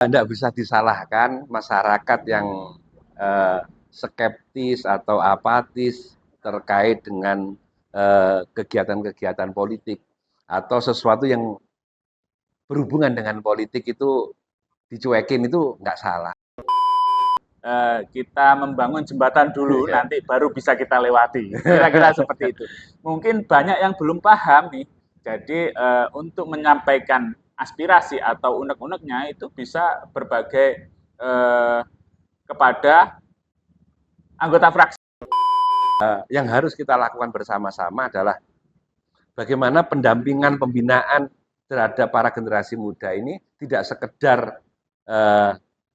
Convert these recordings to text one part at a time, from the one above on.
Tidak bisa disalahkan masyarakat yang skeptis atau apatis terkait dengan kegiatan-kegiatan politik atau sesuatu yang berhubungan dengan politik itu dicuekin itu nggak salah. Kita membangun jembatan dulu, Ya. nanti baru bisa kita lewati. Kira-kira seperti itu. Mungkin banyak yang belum paham nih. Jadi untuk menyampaikan aspirasi atau unek-uneknya itu bisa berbagai kepada anggota fraksi. Yang harus kita lakukan bersama-sama adalah bagaimana pendampingan pembinaan terhadap para generasi muda ini tidak sekedar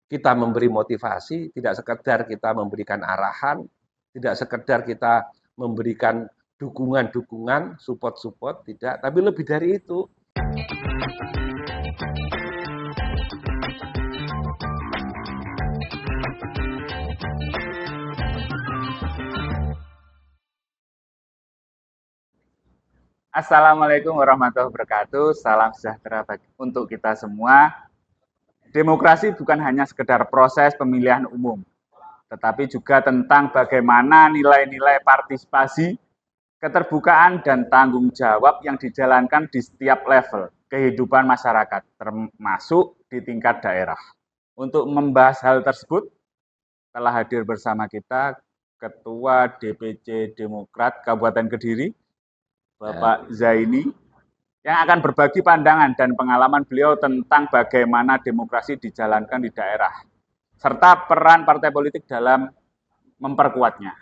kita memberi motivasi, tidak sekedar kita memberikan arahan, tidak sekedar kita memberikan dukungan-dukungan, support-support, tidak, tapi lebih dari itu. Assalamualaikum warahmatullahi wabarakatuh. Salam sejahtera untuk kita semua. Demokrasi bukan hanya sekedar proses pemilihan umum, tetapi juga tentang bagaimana nilai-nilai partisipasi, keterbukaan, dan tanggung jawab yang dijalankan di setiap level kehidupan masyarakat, termasuk di tingkat daerah. Untuk membahas hal tersebut, telah hadir bersama kita Ketua DPC Demokrat Kabupaten Kediri, Bapak Zaini, yang akan berbagi pandangan dan pengalaman beliau tentang bagaimana demokrasi dijalankan di daerah, serta peran partai politik dalam memperkuatnya.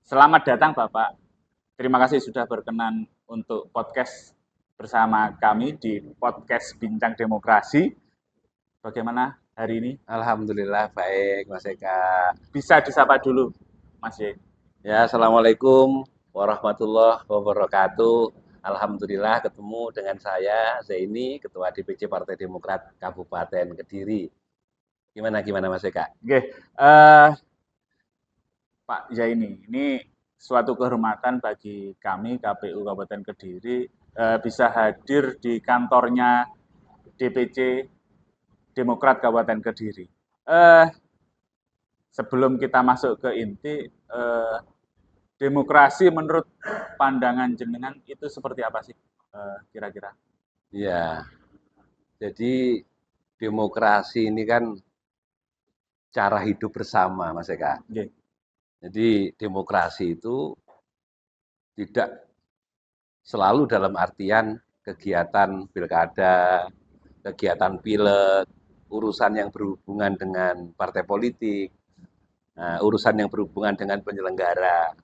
Selamat datang Bapak. Terima kasih sudah berkenan untuk podcast bersama kami di podcast Bincang Demokrasi. Bagaimana hari ini? Alhamdulillah baik Mas Eka. Bisa disapa dulu Mas Ye. Ya, Assalamualaikum warahmatullahi wabarakatuh. Alhamdulillah ketemu dengan saya Zaini, Ketua DPC Partai Demokrat Kabupaten Kediri. Gimana Mas Eka? Oke, Pak Zaini, ini suatu kehormatan bagi kami KPU Kabupaten Kediri bisa hadir di kantornya DPC Demokrat Kabupaten Kediri. Sebelum kita masuk ke inti, demokrasi menurut pandangan jenengan itu seperti apa sih kira-kira? Ya, jadi demokrasi ini kan cara hidup bersama, Mas Eka. Okay. Jadi demokrasi itu tidak selalu dalam artian kegiatan pilkada, kegiatan pileg, urusan yang berhubungan dengan partai politik, urusan yang berhubungan dengan penyelenggara.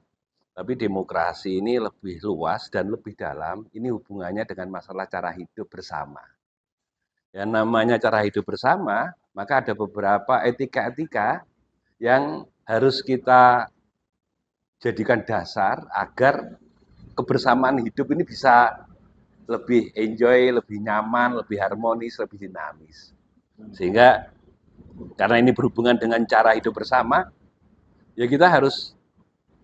Tapi demokrasi ini lebih luas dan lebih dalam, ini hubungannya dengan masalah cara hidup bersama. Yang namanya cara hidup bersama, maka ada beberapa etika-etika yang harus kita jadikan dasar agar kebersamaan hidup ini bisa lebih enjoy, lebih nyaman, lebih harmonis, lebih dinamis. Sehingga karena ini berhubungan dengan cara hidup bersama, ya kita harus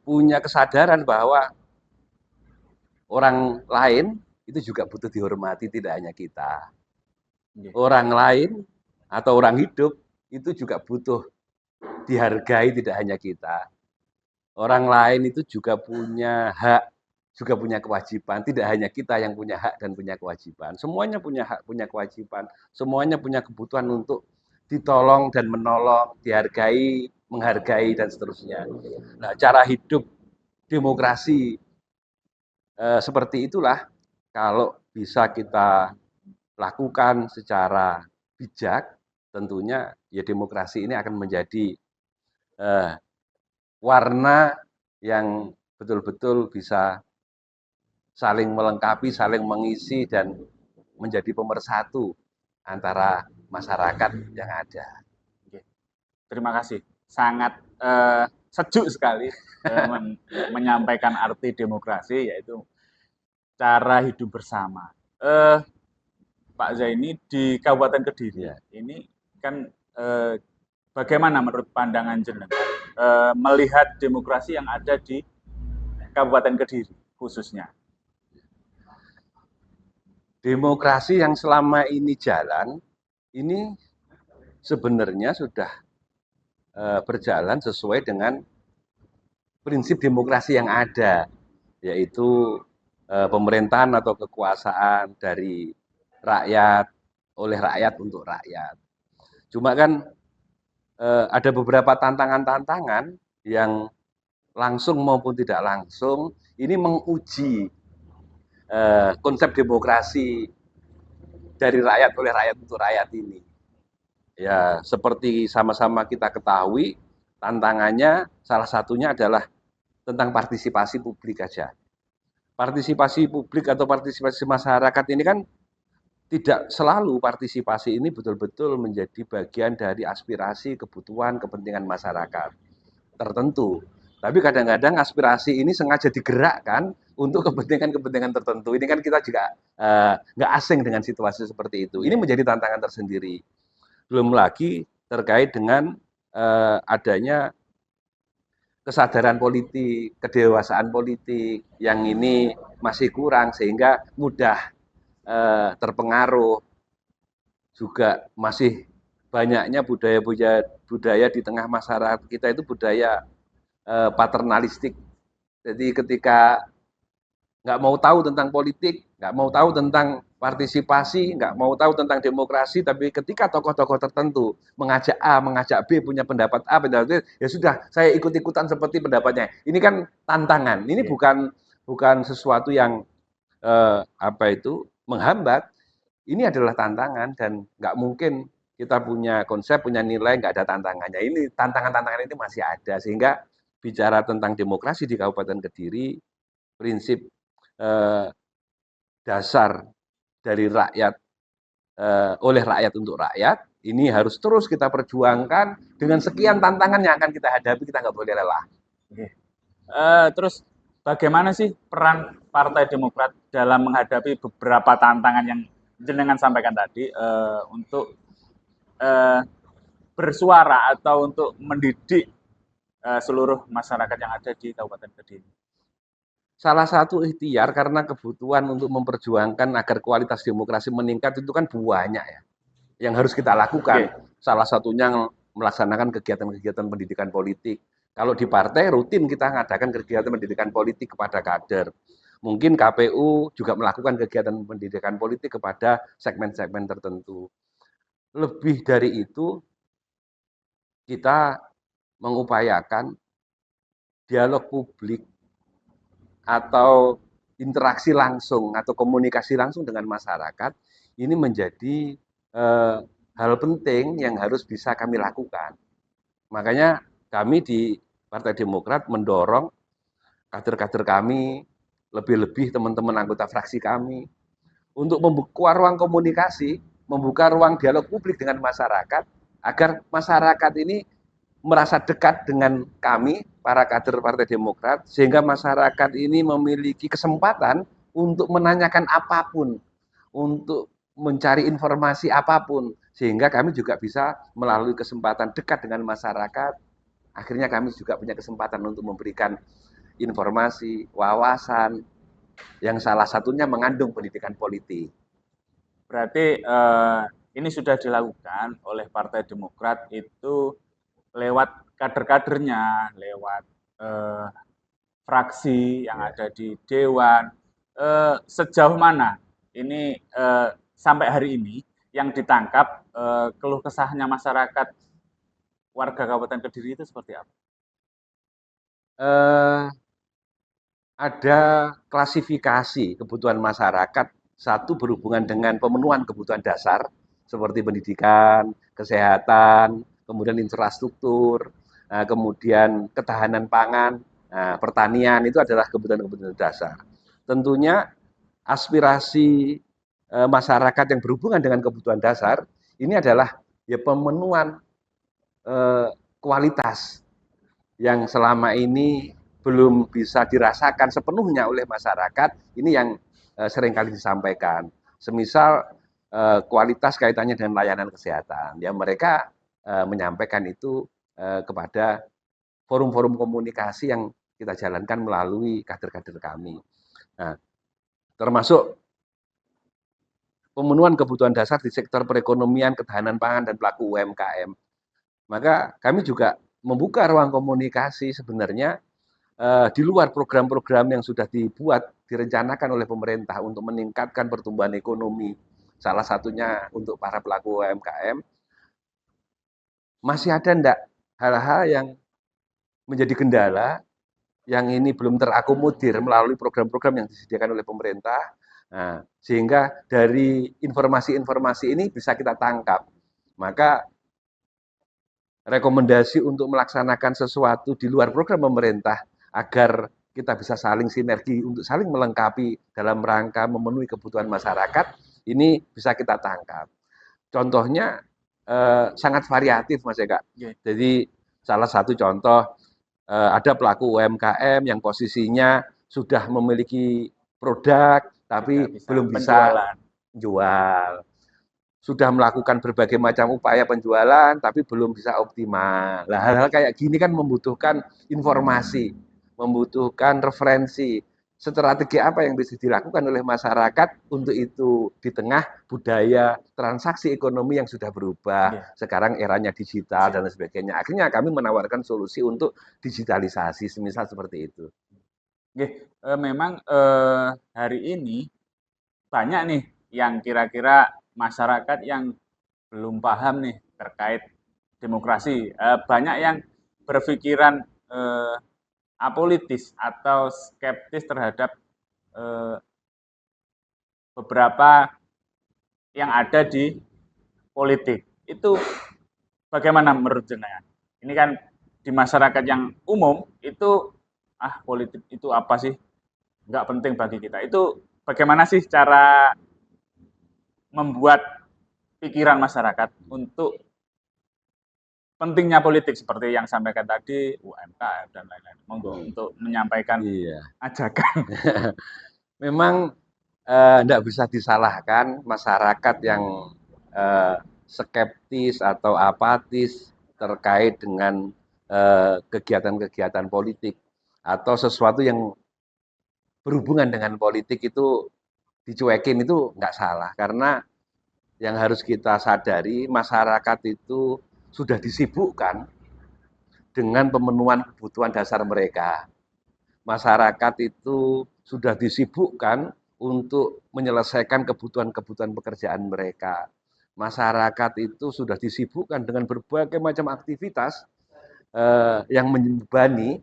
punya kesadaran bahwa orang lain itu juga butuh dihormati, tidak hanya kita. Orang lain atau orang hidup itu juga butuh dihargai, tidak hanya kita. Orang lain itu juga punya hak, juga punya kewajiban. Tidak hanya kita yang punya hak dan punya kewajiban. Semuanya punya hak, punya kewajiban. Semuanya punya kebutuhan untuk ditolong dan menolong, dihargai, menghargai, dan seterusnya. Nah, cara hidup demokrasi seperti itulah kalau bisa kita lakukan secara bijak, tentunya ya demokrasi ini akan menjadi warna yang betul-betul bisa saling melengkapi, saling mengisi, dan menjadi pemersatu antara masyarakat yang ada. Terima kasih. Sangat sejuk sekali menyampaikan arti demokrasi, yaitu cara hidup bersama. Pak Zaini di Kabupaten Kediri ya. Ini kan bagaimana menurut pandangan jenengan melihat demokrasi yang ada di Kabupaten Kediri khususnya? Demokrasi yang selama ini jalan, ini sebenarnya sudah berjalan sesuai dengan prinsip demokrasi yang ada, yaitu pemerintahan atau kekuasaan dari rakyat, oleh rakyat untuk rakyat. Cuma kan ada beberapa tantangan-tantangan yang langsung maupun tidak langsung ini menguji konsep demokrasi dari rakyat oleh rakyat untuk rakyat ini. Ya, seperti sama-sama kita ketahui, tantangannya salah satunya adalah tentang partisipasi publik aja. Partisipasi publik atau partisipasi masyarakat ini kan tidak selalu partisipasi ini betul-betul menjadi bagian dari aspirasi, kebutuhan, kepentingan masyarakat tertentu. Tapi kadang-kadang aspirasi ini sengaja digerakkan untuk kepentingan-kepentingan tertentu. Ini kan kita juga nggak asing dengan situasi seperti itu. Ini menjadi tantangan tersendiri. Belum lagi terkait dengan adanya kesadaran politik, kedewasaan politik yang ini masih kurang sehingga mudah terpengaruh. Juga masih banyaknya budaya di tengah masyarakat kita itu budaya paternalistik. Jadi ketika nggak mau tahu tentang politik, nggak mau tahu tentang partisipasi, nggak mau tahu tentang demokrasi, tapi ketika tokoh-tokoh tertentu mengajak A, mengajak B punya pendapat A, pendapat B, ya sudah saya ikut-ikutan seperti pendapatnya. Ini kan tantangan. Ini bukan sesuatu yang menghambat. Ini adalah tantangan dan nggak mungkin kita punya konsep, punya nilai nggak ada tantangannya. Ini tantangan-tantangan ini masih ada sehingga bicara tentang demokrasi di Kabupaten Kediri, prinsip dasar dari rakyat oleh rakyat untuk rakyat ini harus terus kita perjuangkan dengan sekian tantangan yang akan kita hadapi, kita nggak boleh lelah. Terus bagaimana sih peran Partai Demokrat dalam menghadapi beberapa tantangan yang jenengan sampaikan tadi untuk bersuara atau untuk mendidik seluruh masyarakat yang ada di Kabupaten Kediri? Salah satu ikhtiar karena kebutuhan untuk memperjuangkan agar kualitas demokrasi meningkat itu kan banyak ya yang harus kita lakukan. Salah satunya melaksanakan kegiatan-kegiatan pendidikan politik. Kalau di partai rutin kita mengadakan kegiatan pendidikan politik kepada kader. Mungkin KPU juga melakukan kegiatan pendidikan politik kepada segmen-segmen tertentu. Lebih dari itu, kita mengupayakan dialog publik atau interaksi langsung atau komunikasi langsung dengan masyarakat ini menjadi hal penting yang harus bisa kami lakukan. Makanya kami di Partai Demokrat mendorong kader-kader kami, lebih-lebih teman-teman anggota fraksi kami, untuk membuka ruang komunikasi, membuka ruang dialog publik dengan masyarakat, agar masyarakat ini merasa dekat dengan kami, para kader Partai Demokrat, sehingga masyarakat ini memiliki kesempatan untuk menanyakan apapun, untuk mencari informasi apapun, sehingga kami juga bisa melalui kesempatan dekat dengan masyarakat, akhirnya kami juga punya kesempatan untuk memberikan informasi, wawasan, yang salah satunya mengandung pendidikan politik. Berarti ini sudah dilakukan oleh Partai Demokrat itu lewat kader-kadernya, lewat fraksi yang ada di Dewan. Sejauh mana ini sampai hari ini yang ditangkap keluh kesahnya masyarakat warga Kabupaten Kediri itu seperti apa? Ada klasifikasi kebutuhan masyarakat, satu berhubungan dengan pemenuhan kebutuhan dasar seperti pendidikan, kesehatan, kemudian infrastruktur, kemudian ketahanan pangan, pertanian itu adalah kebutuhan-kebutuhan dasar. Tentunya aspirasi masyarakat yang berhubungan dengan kebutuhan dasar ini adalah ya pemenuhan kualitas yang selama ini belum bisa dirasakan sepenuhnya oleh masyarakat, ini yang seringkali disampaikan. Semisal kualitas kaitannya dengan layanan kesehatan, ya mereka menyampaikan itu kepada forum-forum komunikasi yang kita jalankan melalui kader-kader kami. Nah, termasuk pemenuhan kebutuhan dasar di sektor perekonomian, ketahanan pangan, dan pelaku UMKM. Maka kami juga membuka ruang komunikasi sebenarnya di luar program-program yang sudah dibuat, direncanakan oleh pemerintah untuk meningkatkan pertumbuhan ekonomi, salah satunya untuk para pelaku UMKM, masih ada enggak hal-hal yang menjadi kendala yang ini belum terakomodir melalui program-program yang disediakan oleh pemerintah. Nah, sehingga dari informasi-informasi ini bisa kita tangkap. Maka rekomendasi untuk melaksanakan sesuatu di luar program pemerintah agar kita bisa saling sinergi untuk saling melengkapi dalam rangka memenuhi kebutuhan masyarakat, ini bisa kita tangkap. Contohnya sangat variatif, Mas Eka. Jadi salah satu contoh, ada pelaku UMKM yang posisinya sudah memiliki produk tapi belum bisa jual. Sudah melakukan berbagai macam upaya penjualan tapi belum bisa optimal. Nah, hal-hal kayak gini kan membutuhkan informasi, membutuhkan referensi, strategi apa yang bisa dilakukan oleh masyarakat untuk itu di tengah budaya transaksi ekonomi yang sudah berubah. Sekarang eranya digital dan sebagainya. Akhirnya kami menawarkan solusi untuk digitalisasi, semisal seperti itu. Memang hari ini banyak nih yang kira-kira masyarakat yang belum paham nih terkait demokrasi. Banyak yang berpikiran apolitis atau skeptis terhadap beberapa yang ada di politik. Itu bagaimana menurut jenengan? Ini kan di masyarakat yang umum itu politik itu apa sih? Nggak penting bagi kita. Itu bagaimana sih cara membuat pikiran masyarakat untuk pentingnya politik seperti yang sampaikan tadi UMKM dan lain-lain. Monggo untuk menyampaikan ajakan. Memang tidak bisa disalahkan masyarakat yang skeptis atau apatis terkait dengan kegiatan-kegiatan politik atau sesuatu yang berhubungan dengan politik itu dicuekin itu nggak salah, karena yang harus kita sadari masyarakat itu sudah disibukkan dengan pemenuhan kebutuhan dasar mereka. Masyarakat itu sudah disibukkan untuk menyelesaikan kebutuhan-kebutuhan pekerjaan mereka. Masyarakat itu sudah disibukkan dengan berbagai macam aktivitas yang membebani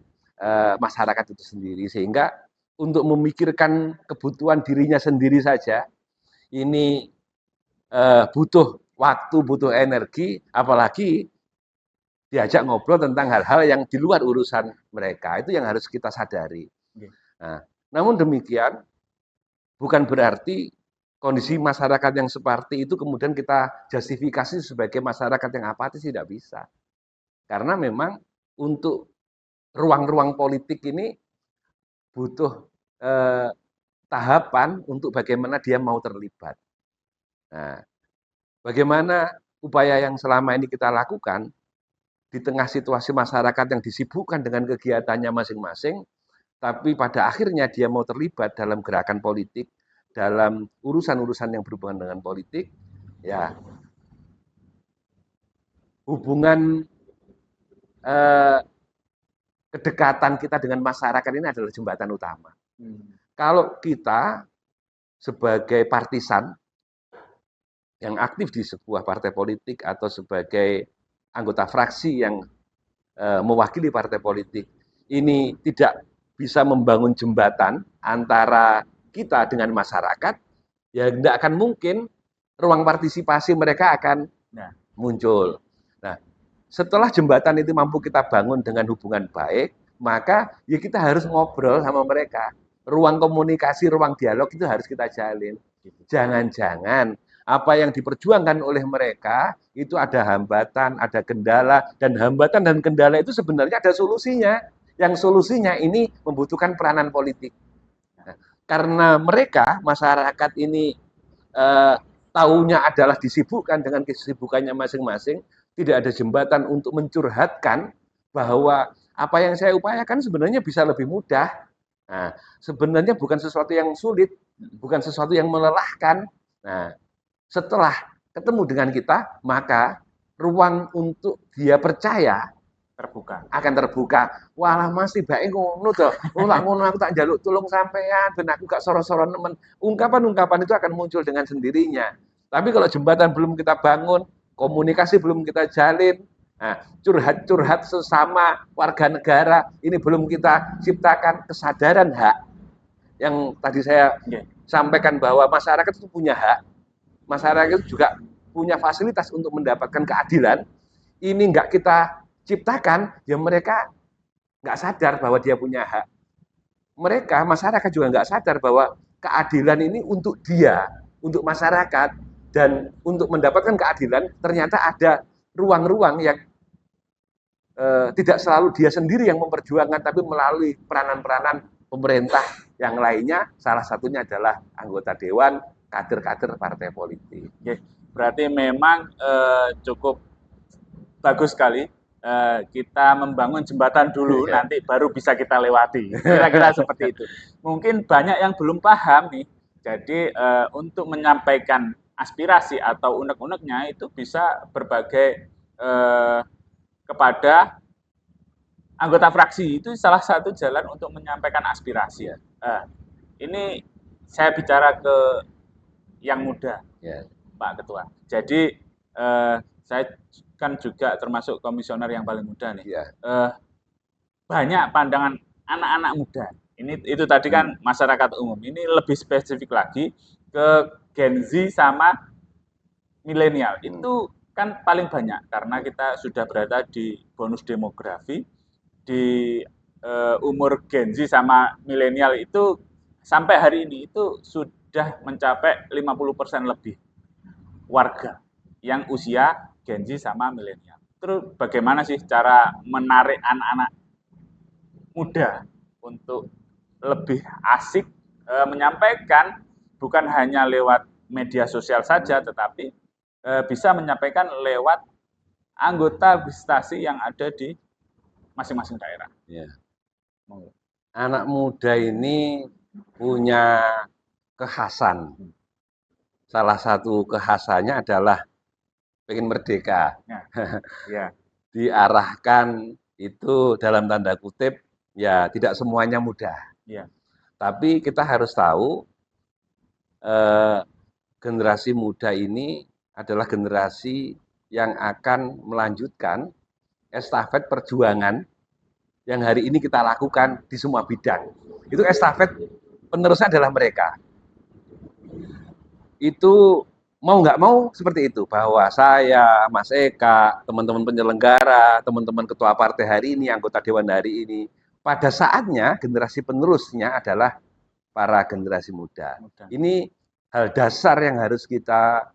masyarakat itu sendiri, sehingga untuk memikirkan kebutuhan dirinya sendiri saja ini butuh waktu, butuh energi, apalagi diajak ngobrol tentang hal-hal yang di luar urusan mereka. Itu yang harus kita sadari. Nah, namun demikian, bukan berarti kondisi masyarakat yang seperti itu kemudian kita justifikasi sebagai masyarakat yang apatis, tidak bisa. Karena memang untuk ruang-ruang politik ini butuh tahapan untuk bagaimana dia mau terlibat. Nah, bagaimana upaya yang selama ini kita lakukan di tengah situasi masyarakat yang disibukkan dengan kegiatannya masing-masing, tapi pada akhirnya dia mau terlibat dalam gerakan politik, dalam urusan-urusan yang berhubungan dengan politik, ya hubungan kedekatan kita dengan masyarakat ini adalah jembatan utama. Kalau kita sebagai partisan yang aktif di sebuah partai politik atau sebagai anggota fraksi yang mewakili partai politik ini tidak bisa membangun jembatan antara kita dengan masyarakat, ya tidak akan mungkin ruang partisipasi mereka akan muncul. Nah, setelah jembatan itu mampu kita bangun dengan hubungan baik, maka ya kita harus ngobrol sama mereka. Ruang komunikasi, ruang dialog itu harus kita jalin. Jangan-jangan apa yang diperjuangkan oleh mereka itu ada hambatan, ada kendala, dan hambatan dan kendala itu sebenarnya ada solusinya. Yang solusinya ini membutuhkan peranan politik. Nah, karena mereka, masyarakat ini taunya adalah disibukkan dengan kesibukannya masing-masing, tidak ada jembatan untuk mencurhatkan bahwa apa yang saya upayakan sebenarnya bisa lebih mudah. Nah, sebenarnya bukan sesuatu yang sulit, bukan sesuatu yang melelahkan. Nah, setelah ketemu dengan kita, maka ruang untuk dia percaya terbuka. Akan terbuka. Walah Mas tibake ngono to. Ora ngono aku tak njaluk tulung sampean ben aku gak soro-soro nemen. Ungkapan-ungkapan itu akan muncul dengan sendirinya. Tapi kalau jembatan belum kita bangun, komunikasi belum kita jalin, nah, curhat-curhat sesama warga negara ini belum kita ciptakan kesadaran hak yang tadi saya sampaikan bahwa masyarakat itu punya hak, masyarakat itu juga punya fasilitas untuk mendapatkan keadilan. Ini nggak kita ciptakan, ya mereka nggak sadar bahwa dia punya hak. Mereka, masyarakat juga nggak sadar bahwa keadilan ini untuk dia, untuk masyarakat, dan untuk mendapatkan keadilan ternyata ada ruang-ruang yang tidak selalu dia sendiri yang memperjuangkan, tapi melalui peranan-peranan pemerintah yang lainnya, salah satunya adalah anggota dewan, kader-kader partai politik. Oke, berarti memang cukup bagus sekali kita membangun jembatan dulu, nanti baru bisa kita lewati. Kira-kira seperti itu. Mungkin banyak yang belum paham nih, jadi untuk menyampaikan aspirasi atau unek-uneknya itu bisa berbagai kepada anggota fraksi, itu salah satu jalan untuk menyampaikan aspirasi. Ini saya bicara ke yang muda, Pak Ketua. Jadi saya kan juga termasuk komisioner yang paling muda nih. Banyak pandangan anak-anak muda. Itu tadi kan masyarakat umum. Ini lebih spesifik lagi ke Gen Z sama milenial. Itu kan paling banyak karena kita sudah berada di bonus demografi. Di umur Gen Z sama milenial itu sampai hari ini itu sudah mencapai 50% lebih warga yang usia Gen Z sama milenial. Terus bagaimana sih cara menarik anak-anak muda untuk lebih asik menyampaikan, bukan hanya lewat media sosial saja, tetapi bisa menyampaikan lewat anggota legislasi yang ada di masing-masing daerah. Anak muda ini punya kekhasan. Salah satu kekhasannya adalah pengen merdeka. Diarahkan itu dalam tanda kutip, ya tidak semuanya mudah. Tapi kita harus tahu generasi muda ini adalah generasi yang akan melanjutkan estafet perjuangan yang hari ini kita lakukan di semua bidang. Itu estafet penerusnya adalah mereka. Itu mau nggak mau seperti itu, bahwa saya, Mas Eka, teman-teman penyelenggara, teman-teman ketua partai hari ini, anggota dewan hari ini, pada saatnya generasi penerusnya adalah para generasi muda. Ini hal dasar yang harus kita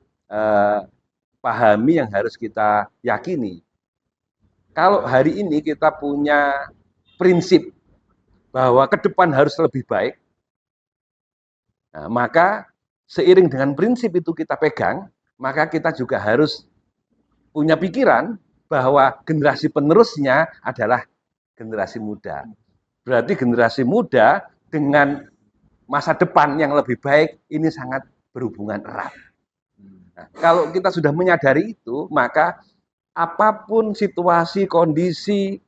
pahami, yang harus kita yakini. Kalau hari ini kita punya prinsip bahwa ke depan harus lebih baik, nah, maka seiring dengan prinsip itu kita pegang, maka kita juga harus punya pikiran bahwa generasi penerusnya adalah generasi muda. Berarti generasi muda dengan masa depan yang lebih baik ini sangat berhubungan erat. Nah, kalau kita sudah menyadari itu, maka apapun situasi, kondisi,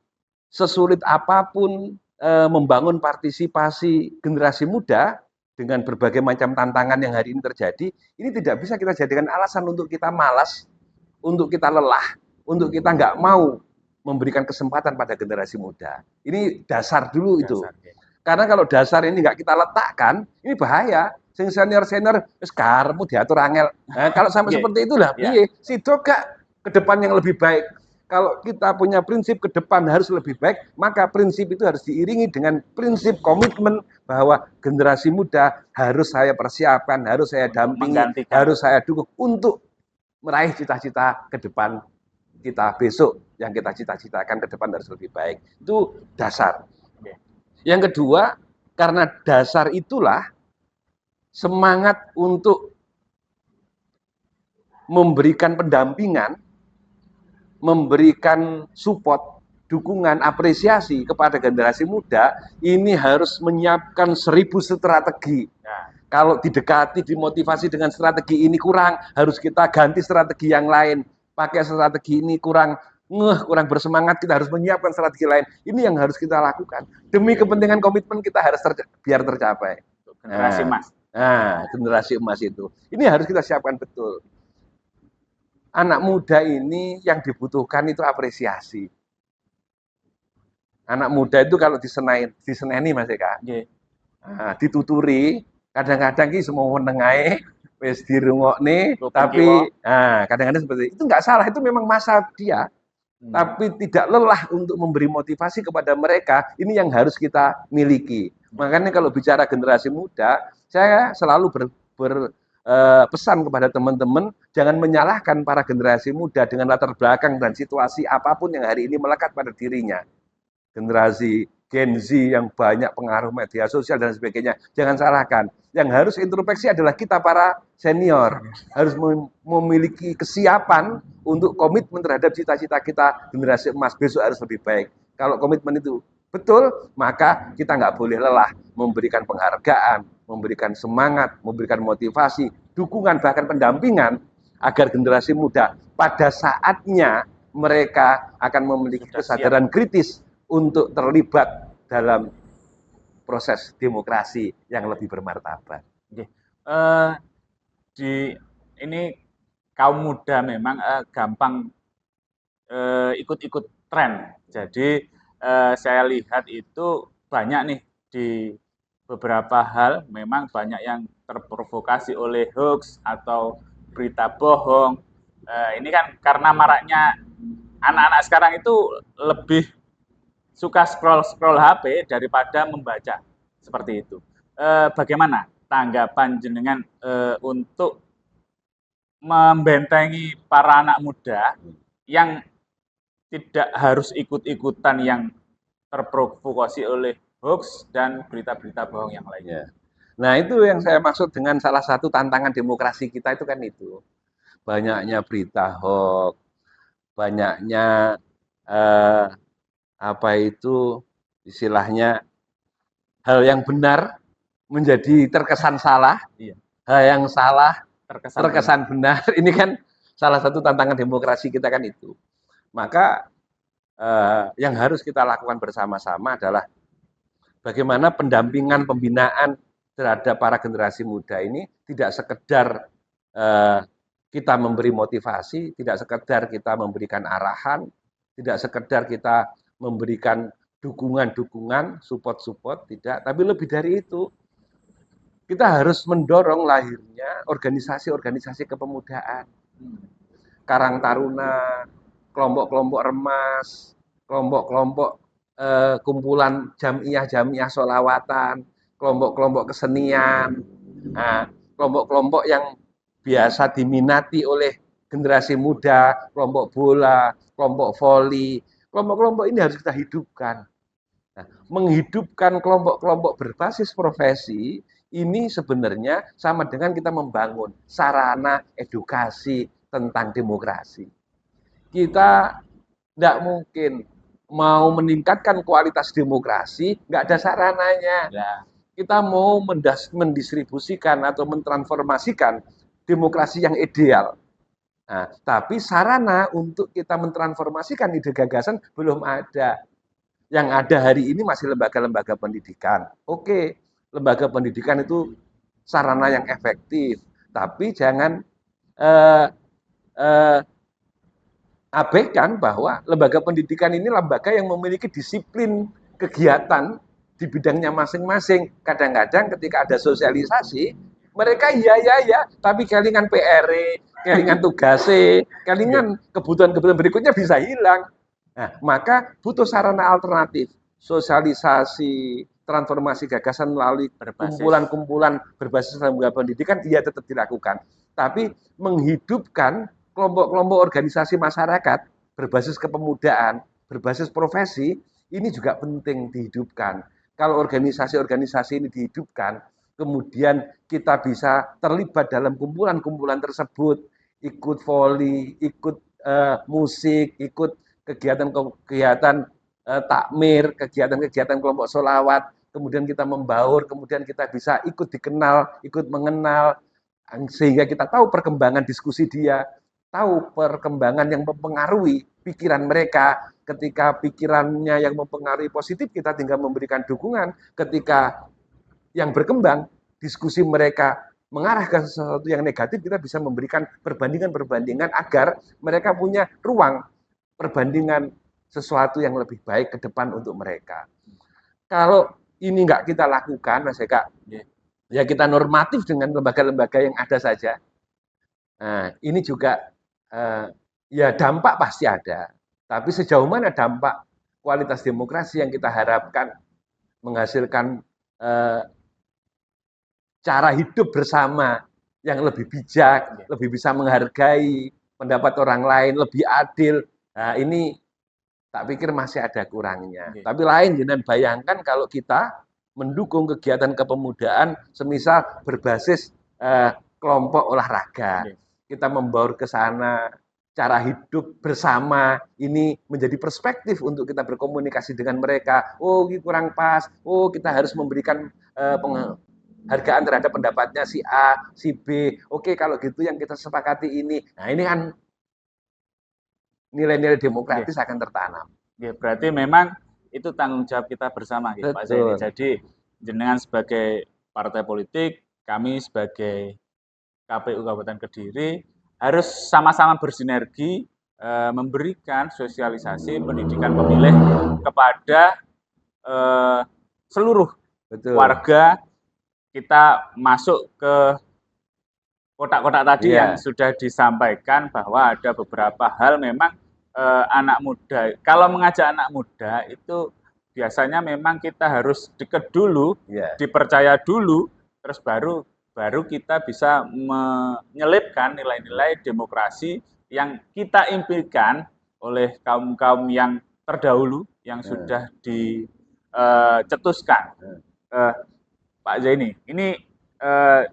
sesulit apapun membangun partisipasi generasi muda dengan berbagai macam tantangan yang hari ini terjadi, ini tidak bisa kita jadikan alasan untuk kita malas, untuk kita lelah, untuk kita nggak mau memberikan kesempatan pada generasi muda. Ini dasar dulu itu. Karena kalau dasar ini nggak kita letakkan, ini bahaya. Sing senior-senior sekarang diatur angel. Nah, kalau sampai seperti itulah, piye? Sido gak ke depan yang lebih baik. Kalau kita punya prinsip ke depan harus lebih baik, maka prinsip itu harus diiringi dengan prinsip komitmen bahwa generasi muda harus saya persiapkan, harus saya dampingi, harus saya dukung untuk meraih cita-cita ke depan kita besok, yang kita cita-citakan ke depan harus lebih baik. Itu dasar. Yang kedua, karena dasar itulah semangat untuk memberikan pendampingan, memberikan support, dukungan, apresiasi kepada generasi muda, ini harus menyiapkan 1000 strategi Kalau didekati, dimotivasi dengan strategi ini kurang, harus kita ganti strategi yang lain. Pakai strategi ini kurang kurang bersemangat, kita harus menyiapkan strategi lain. Ini yang harus kita lakukan. Demi kepentingan komitmen kita harus biar tercapai. Generasi emas. Generasi emas itu. Ini harus kita siapkan betul. Anak muda ini yang dibutuhkan itu apresiasi. Anak muda itu kalau diseneni Mas Eka, dituturi, kadang-kadang ki semua menengai, wis dirungokne, tapi kadang-kadang seperti itu nggak salah, itu memang masa dia. Tapi tidak lelah untuk memberi motivasi kepada mereka, ini yang harus kita miliki. Makanya kalau bicara generasi muda, saya selalu pesan kepada teman-teman, jangan menyalahkan para generasi muda dengan latar belakang dan situasi apapun yang hari ini melekat pada dirinya. Generasi Gen Z yang banyak pengaruh media sosial dan sebagainya, jangan salahkan. Yang harus introspeksi adalah kita para senior, harus memiliki kesiapan untuk komitmen terhadap cita-cita kita generasi emas besok harus lebih baik. Kalau komitmen itu betul, maka kita nggak boleh lelah memberikan penghargaan, memberikan semangat, memberikan motivasi, dukungan, bahkan pendampingan agar generasi muda pada saatnya mereka akan memiliki kesadaran kritis untuk terlibat dalam proses demokrasi yang lebih bermartabat. Ini kaum muda memang gampang ikut-ikut tren. Jadi saya lihat itu banyak nih di beberapa hal memang banyak yang terprovokasi oleh hoax atau berita bohong. Ini kan karena maraknya anak-anak sekarang itu lebih suka scroll HP daripada membaca, seperti itu. Bagaimana tanggapan jenengan untuk membentengi para anak muda yang tidak harus ikut-ikutan yang terprovokasi oleh hoax dan berita-berita bohong yang lainnya? Nah, itu yang saya maksud dengan salah satu tantangan demokrasi kita itu kan itu. Banyaknya berita hoax, banyaknya istilahnya hal yang benar menjadi terkesan salah, hal yang salah terkesan benar. Ini kan salah satu tantangan demokrasi kita kan itu. Maka yang harus kita lakukan bersama-sama adalah bagaimana pendampingan, pembinaan terhadap para generasi muda ini tidak sekedar kita memberi motivasi, tidak sekedar kita memberikan arahan, tidak sekedar kita memberikan dukungan-dukungan, support-support, tidak. Tapi lebih dari itu, kita harus mendorong lahirnya organisasi-organisasi kepemudaan. Karang Taruna, kelompok-kelompok remas, kelompok-kelompok kumpulan jamiah-jamiah sholawatan, kelompok-kelompok kesenian, kelompok-kelompok yang biasa diminati oleh generasi muda, kelompok bola, kelompok voli, kelompok-kelompok ini harus kita hidupkan. Nah, menghidupkan kelompok-kelompok berbasis profesi ini sebenarnya sama dengan kita membangun sarana edukasi tentang demokrasi. Kita tidak mungkin mau meningkatkan kualitas demokrasi, nggak ada sarananya. Kita mau mendistribusikan atau mentransformasikan demokrasi yang ideal. Nah, tapi sarana untuk kita mentransformasikan ide gagasan belum ada. Yang ada hari ini masih lembaga-lembaga pendidikan. Oke, lembaga pendidikan itu sarana yang efektif, tapi jangan abaikan bahwa lembaga pendidikan ini lembaga yang memiliki disiplin kegiatan di bidangnya masing-masing. Kadang-kadang ketika ada sosialisasi, mereka iya, tapi kelingan PR, kelingan tugasnya, kelingan kebutuhan-kebutuhan berikutnya bisa hilang. Nah, maka butuh sarana alternatif, sosialisasi, transformasi gagasan melalui kumpulan-kumpulan berbasis lembaga pendidikan, iya tetap dilakukan. Tapi menghidupkan kelompok-kelompok organisasi masyarakat berbasis kepemudaan, berbasis profesi, ini juga penting dihidupkan. Kalau organisasi-organisasi ini dihidupkan, kemudian kita bisa terlibat dalam kumpulan-kumpulan tersebut, ikut voli, ikut musik, ikut kegiatan-kegiatan takmir, kegiatan-kegiatan kelompok sholawat, kemudian kita membaur, kemudian kita bisa ikut dikenal, ikut mengenal, sehingga kita tahu perkembangan diskusi dia, tahu perkembangan yang mempengaruhi pikiran mereka. Ketika pikirannya yang mempengaruhi positif, kita tinggal memberikan dukungan. Ketika yang berkembang, diskusi mereka mengarah ke sesuatu yang negatif, kita bisa memberikan perbandingan-perbandingan agar mereka punya ruang perbandingan sesuatu yang lebih baik ke depan untuk mereka. Kalau ini nggak kita lakukan, Mas Eka, ya kita normatif dengan lembaga-lembaga yang ada saja. Nah, ini juga ya dampak pasti ada. Tapi sejauh mana dampak kualitas demokrasi yang kita harapkan menghasilkan cara hidup bersama yang lebih bijak, lebih bisa menghargai pendapat orang lain, lebih adil. Nah, ini tak pikir masih ada kurangnya. Tapi lain dengan bayangkan kalau kita mendukung kegiatan kepemudaan semisal berbasis kelompok olahraga. Kita membaur ke sana, cara hidup bersama ini menjadi perspektif untuk kita berkomunikasi dengan mereka. Oh, ini kurang pas. Oh, kita harus memberikan penghargaan terhadap pendapatnya si A, si B. Oke, kalau gitu yang kita sepakati ini. Nah, ini kan nilai-nilai demokratis akan tertanam. Ya, berarti memang itu tanggung jawab kita bersama, gitu, Pak Zaini. Jadi jenengan sebagai partai politik, kami sebagai KPU Kabupaten Kediri harus sama-sama bersinergi memberikan sosialisasi pendidikan pemilih kepada seluruh warga. Kita masuk ke kotak-kotak tadi yang sudah disampaikan bahwa ada beberapa hal memang anak muda. Kalau mengajak anak muda itu biasanya memang kita harus deket dulu, dipercaya dulu, terus baru kita bisa menyelipkan nilai-nilai demokrasi yang kita impikan oleh kaum-kaum yang terdahulu yang sudah dicetuskan. Pak Zaini, ini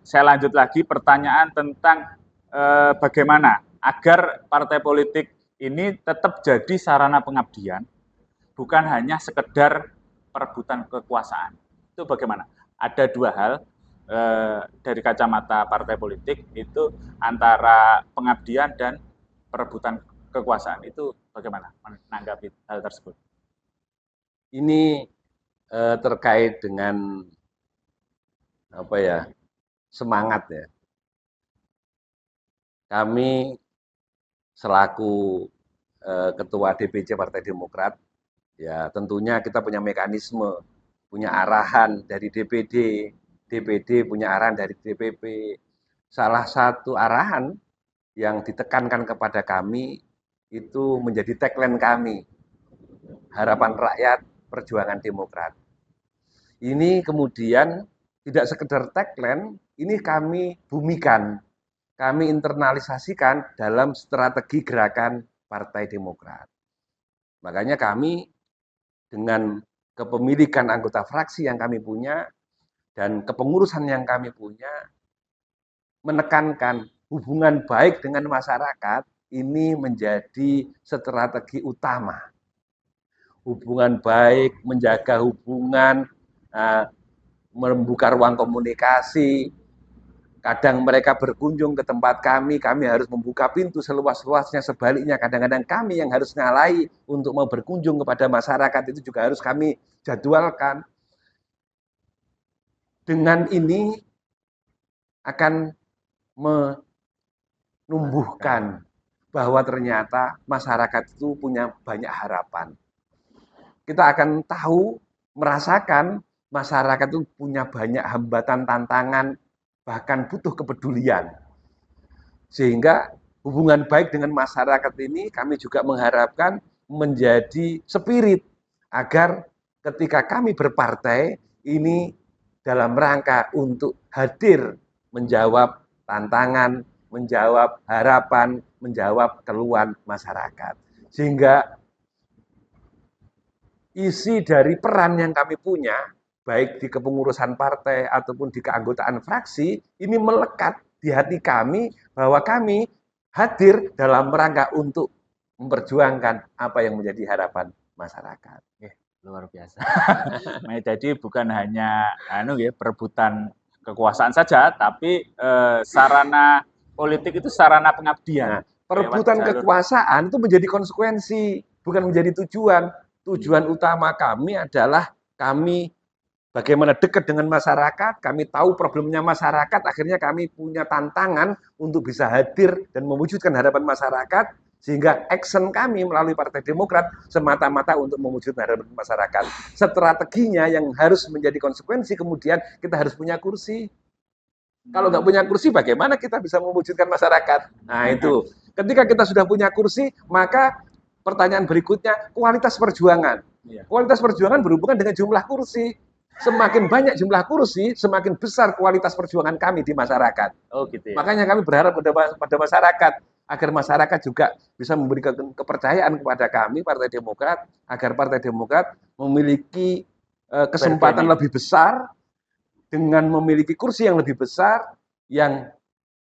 saya lanjut lagi pertanyaan tentang bagaimana agar partai politik ini tetap jadi sarana pengabdian, bukan hanya sekedar perebutan kekuasaan. Itu bagaimana? Ada dua hal dari kacamata partai politik, itu antara pengabdian dan perebutan kekuasaan. Itu bagaimana menanggapi hal tersebut? Ini terkait dengan apa ya, semangat ya. Kami selaku Ketua DPC Partai Demokrat, ya tentunya kita punya mekanisme, punya arahan dari DPD, DPD punya arahan dari DPP. Salah satu arahan yang ditekankan kepada kami itu menjadi tagline kami, harapan rakyat, perjuangan demokrat. Ini kemudian tidak sekedar tagline, ini kami bumikan, kami internalisasikan dalam strategi gerakan Partai Demokrat. Makanya kami dengan kepemilikan anggota fraksi yang kami punya dan kepengurusan yang kami punya, menekankan hubungan baik dengan masyarakat ini menjadi strategi utama. Hubungan baik, menjaga hubungan, membuka ruang komunikasi. Kadang mereka berkunjung ke tempat kami harus membuka pintu seluas-luasnya. Sebaliknya kadang-kadang kami yang harus ngalahi untuk mau berkunjung kepada masyarakat, itu juga harus kami jadwalkan. Dengan ini akan menumbuhkan bahwa ternyata masyarakat itu punya banyak harapan. Kita akan tahu, merasakan masyarakat itu punya banyak hambatan, tantangan, bahkan butuh kepedulian. Sehingga hubungan baik dengan masyarakat ini kami juga mengharapkan menjadi spirit agar ketika kami berpartai ini dalam rangka untuk hadir menjawab tantangan, menjawab harapan, menjawab keluhan masyarakat. Sehingga isi dari peran yang kami punya, baik di kepengurusan partai ataupun di keanggotaan fraksi, ini melekat di hati kami bahwa kami hadir dalam rangka untuk memperjuangkan apa yang menjadi harapan masyarakat. Luar biasa. Jadi bukan hanya perebutan kekuasaan saja, tapi sarana politik itu sarana pengabdian. Nah, perebutan kekuasaan itu menjadi konsekuensi, bukan menjadi tujuan. Tujuan utama kami adalah kami bagaimana dekat dengan masyarakat, kami tahu problemnya masyarakat, akhirnya kami punya tantangan untuk bisa hadir dan mewujudkan harapan masyarakat, sehingga action kami melalui Partai Demokrat semata-mata untuk mewujudkan harapan masyarakat. Strateginya yang harus menjadi konsekuensi, kemudian kita harus punya kursi. Kalau nggak punya kursi, bagaimana kita bisa mewujudkan masyarakat? Nah itu, ketika kita sudah punya kursi, maka pertanyaan berikutnya, kualitas perjuangan. Kualitas perjuangan berhubungan dengan jumlah kursi. Semakin banyak jumlah kursi, semakin besar kualitas perjuangan kami di masyarakat. Oh gitu ya. Makanya kami berharap pada masyarakat, agar masyarakat juga bisa memberikan kepercayaan kepada kami, Partai Demokrat, agar Partai Demokrat memiliki kesempatan lebih besar, dengan memiliki kursi yang lebih besar, yang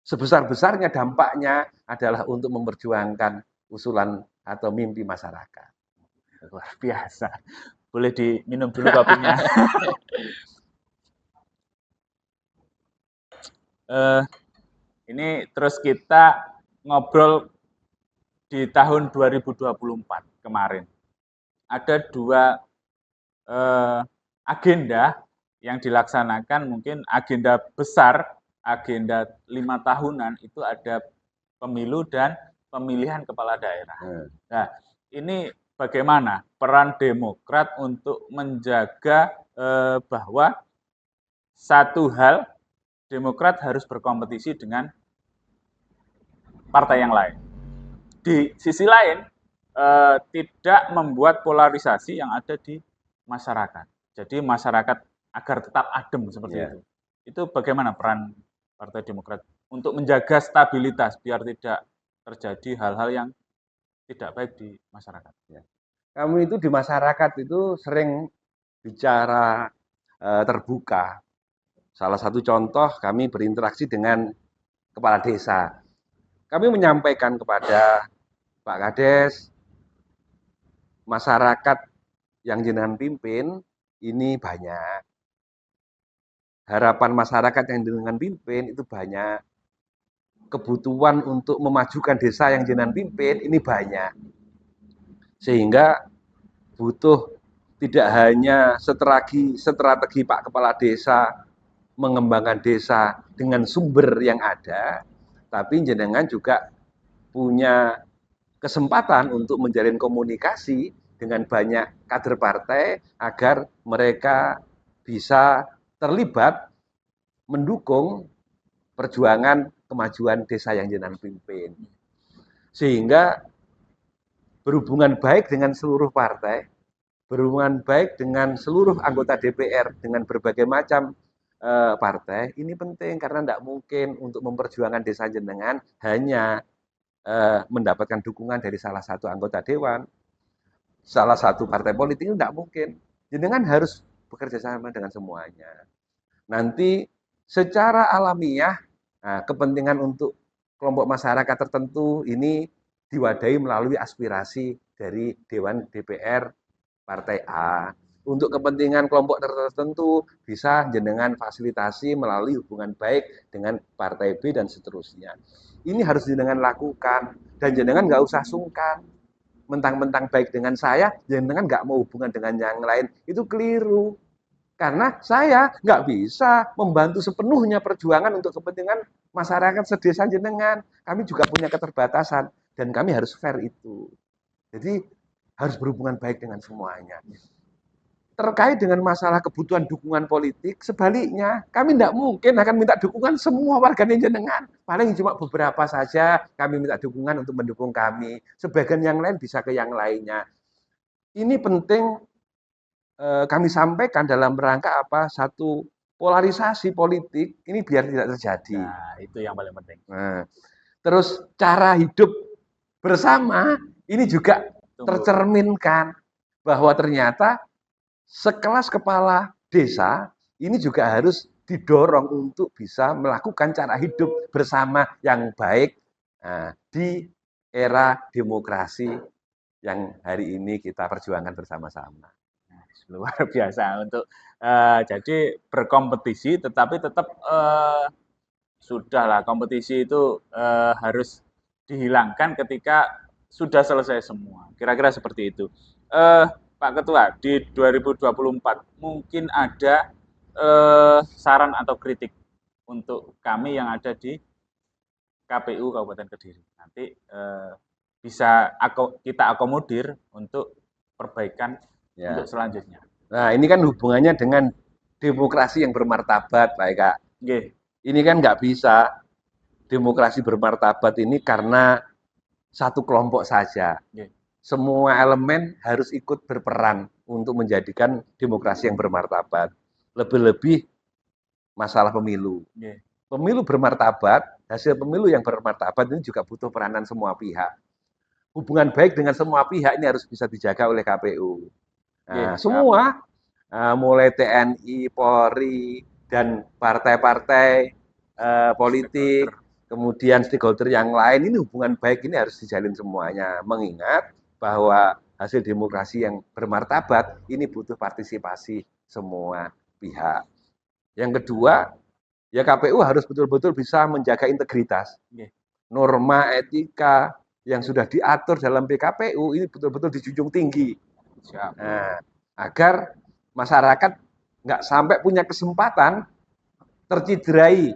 sebesar-besarnya dampaknya adalah untuk memperjuangkan usulan atau mimpi masyarakat. Luar biasa. Boleh diminum dulu kopinya. Ini terus kita ngobrol di tahun 2024 kemarin. Ada dua agenda yang dilaksanakan, mungkin agenda besar, agenda 5 tahunan itu ada pemilu dan pemilihan kepala daerah. Nah, ini bagaimana peran Demokrat untuk menjaga bahwa satu hal, Demokrat harus berkompetisi dengan partai yang lain. Di sisi lain, tidak membuat polarisasi yang ada di masyarakat. Jadi masyarakat agar tetap adem seperti itu. Itu bagaimana peran Partai Demokrat untuk menjaga stabilitas biar tidak terjadi hal-hal yang tidak baik di masyarakat. Kami itu di masyarakat itu sering bicara terbuka. Salah satu contoh, kami berinteraksi dengan kepala desa. Kami menyampaikan kepada Pak Kades, masyarakat yang jenengan pimpin ini banyak. Harapan masyarakat yang jenengan pimpin itu banyak. Kebutuhan untuk memajukan desa yang jenengan pimpin ini banyak. Sehingga butuh tidak hanya strategi Pak Kepala Desa mengembangkan desa dengan sumber yang ada, tapi jenengan juga punya kesempatan untuk menjalin komunikasi dengan banyak kader partai agar mereka bisa terlibat mendukung perjuangan kemajuan desa yang jenengan pimpin. Sehingga berhubungan baik dengan seluruh partai, berhubungan baik dengan seluruh anggota DPR, dengan berbagai macam partai, ini penting karena tidak mungkin untuk memperjuangkan desa jenengan hanya mendapatkan dukungan dari salah satu anggota dewan, salah satu partai politik, itu tidak mungkin. Jenengan harus bekerja sama dengan semuanya. Nanti secara alamiah, kepentingan untuk kelompok masyarakat tertentu ini diwadahi melalui aspirasi dari Dewan DPR Partai A. Untuk kepentingan kelompok tertentu bisa jenengan fasilitasi melalui hubungan baik dengan Partai B dan seterusnya. Ini harus jenengan lakukan dan jenengan nggak usah sungkan. Mentang-mentang baik dengan saya, jenengan nggak mau hubungan dengan yang lain, itu keliru. Karena saya nggak bisa membantu sepenuhnya perjuangan untuk kepentingan masyarakat sedesa jenengan. Kami juga punya keterbatasan dan kami harus fair itu. Jadi harus berhubungan baik dengan semuanya. Terkait dengan masalah kebutuhan dukungan politik, sebaliknya kami tidak mungkin akan minta dukungan semua warga jenengan. Paling cuma beberapa saja kami minta dukungan untuk mendukung kami. Sebagian yang lain bisa ke yang lainnya. Ini penting kami sampaikan dalam rangka apa? Satu, polarisasi politik ini biar tidak terjadi. Nah, itu yang paling penting. Nah, terus cara hidup bersama ini juga tercerminkan bahwa ternyata sekelas kepala desa ini juga harus didorong untuk bisa melakukan cara hidup bersama yang baik di era demokrasi yang hari ini kita perjuangkan bersama-sama. luar biasa untuk jadi berkompetisi, tetapi tetap sudahlah kompetisi itu harus dihilangkan ketika sudah selesai semua. Kira-kira seperti itu. Pak Ketua, di 2024 mungkin ada saran atau kritik untuk kami yang ada di KPU Kabupaten Kediri. Nanti bisa kita akomodir untuk perbaikan untuk selanjutnya. Nah, ini kan hubungannya dengan demokrasi yang bermartabat, Pak Eka. Nggih. Ini kan nggak bisa demokrasi bermartabat ini karena satu kelompok saja. Nggih. Semua elemen harus ikut berperan untuk menjadikan demokrasi yang bermartabat. Lebih-lebih masalah pemilu. Nggih. Pemilu bermartabat, hasil pemilu yang bermartabat ini juga butuh peranan semua pihak. Hubungan baik dengan semua pihak ini harus bisa dijaga oleh KPU. Nah, semua, mulai TNI, Polri, dan partai-partai politik, kemudian stakeholder yang lain, ini hubungan baik ini harus dijalin semuanya. Mengingat bahwa hasil demokrasi yang bermartabat ini butuh partisipasi semua pihak. Yang kedua, ya KPU harus betul-betul bisa menjaga integritas. Norma etika yang sudah diatur dalam PKPU ini betul-betul dijunjung tinggi. Nah, agar masyarakat nggak sampai punya kesempatan terciderai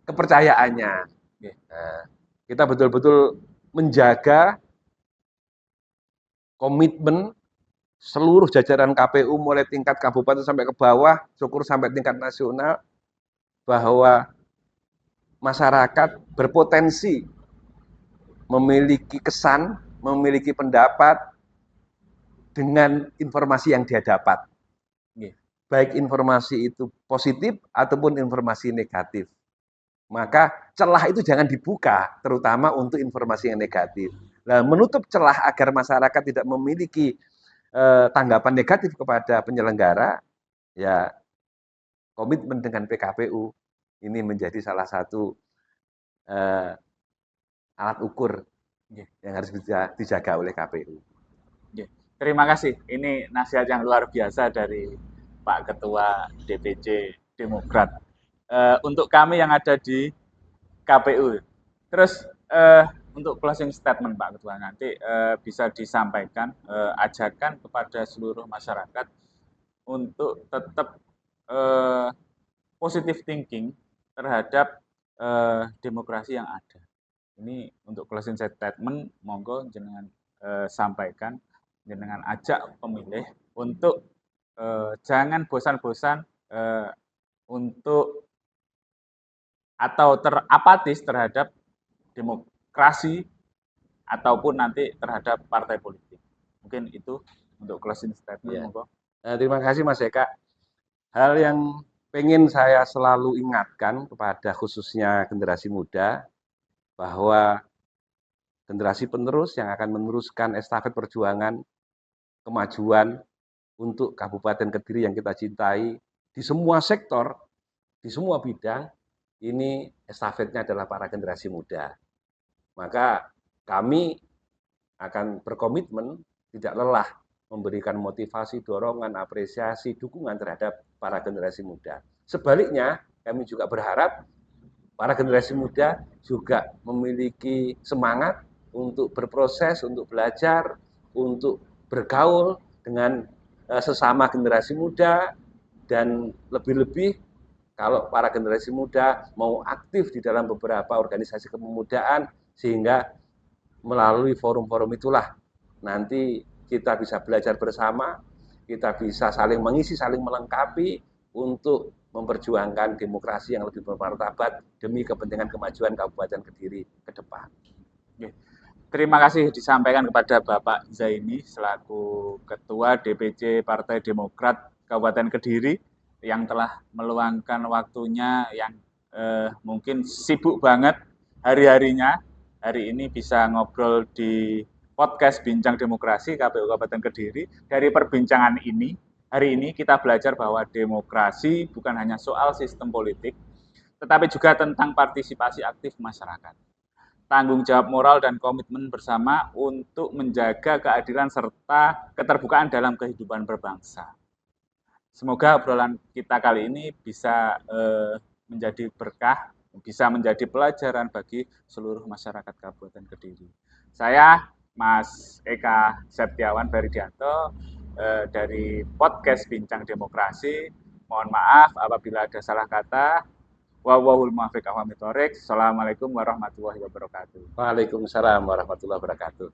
kepercayaannya. Nah, kita betul-betul menjaga komitmen seluruh jajaran KPU mulai tingkat kabupaten sampai ke bawah, syukur sampai tingkat nasional, bahwa masyarakat berpotensi memiliki kesan, memiliki pendapat dengan informasi yang dia dapat. Baik informasi itu positif ataupun informasi negatif. Maka celah itu jangan dibuka, terutama untuk informasi yang negatif. Nah, menutup celah agar masyarakat tidak memiliki tanggapan negatif kepada penyelenggara, ya komitmen dengan PKPU ini menjadi salah satu alat ukur yang harus bisa dijaga oleh KPU. Terima kasih. Ini nasihat yang luar biasa dari Pak Ketua DPC Demokrat. Untuk kami yang ada di KPU. Terus untuk closing statement Pak Ketua nanti bisa disampaikan ajakan kepada seluruh masyarakat untuk tetap positive thinking terhadap demokrasi yang ada. Ini untuk closing statement, monggo jenengan sampaikan, jenengan ajak pemilih untuk jangan bosan-bosan untuk atau terapatis terhadap demokrasi ataupun nanti terhadap partai politik. Mungkin itu untuk closing statement, monggo. Terima kasih Mas Eka. Hal yang pengen saya selalu ingatkan kepada khususnya generasi muda, bahwa generasi penerus yang akan meneruskan estafet perjuangan kemajuan untuk Kabupaten Kediri yang kita cintai di semua sektor, di semua bidang, ini estafetnya adalah para generasi muda. Maka kami akan berkomitmen tidak lelah memberikan motivasi, dorongan, apresiasi, dukungan terhadap para generasi muda. Sebaliknya, kami juga berharap para generasi muda juga memiliki semangat untuk berproses, untuk belajar, untuk bergaul dengan sesama generasi muda, dan lebih-lebih kalau para generasi muda mau aktif di dalam beberapa organisasi kepemudaan, sehingga melalui forum-forum itulah nanti kita bisa belajar bersama, kita bisa saling mengisi, saling melengkapi untuk memperjuangkan demokrasi yang lebih bermartabat demi kepentingan kemajuan Kabupaten Kediri ke depan. Terima kasih disampaikan kepada Bapak Zaini selaku Ketua DPC Partai Demokrat Kabupaten Kediri yang telah meluangkan waktunya yang mungkin sibuk banget hari-harinya. Hari ini bisa ngobrol di podcast Bincang Demokrasi KPU Kabupaten Kediri. Dari perbincangan ini, hari ini kita belajar bahwa demokrasi bukan hanya soal sistem politik, tetapi juga tentang partisipasi aktif masyarakat. tanggung jawab moral dan komitmen bersama untuk menjaga keadilan serta keterbukaan dalam kehidupan berbangsa. Semoga obrolan kita kali ini bisa menjadi berkah, bisa menjadi pelajaran bagi seluruh masyarakat Kabupaten Kediri. Saya Mas Eka Septiawan Beridianto dari podcast Bincang Demokrasi. Mohon maaf apabila ada salah kata. Wallahul muwaffiq aqwamit thoriq. Assalamualaikum warahmatullahi wabarakatuh. Waalaikumsalam warahmatullahi wabarakatuh.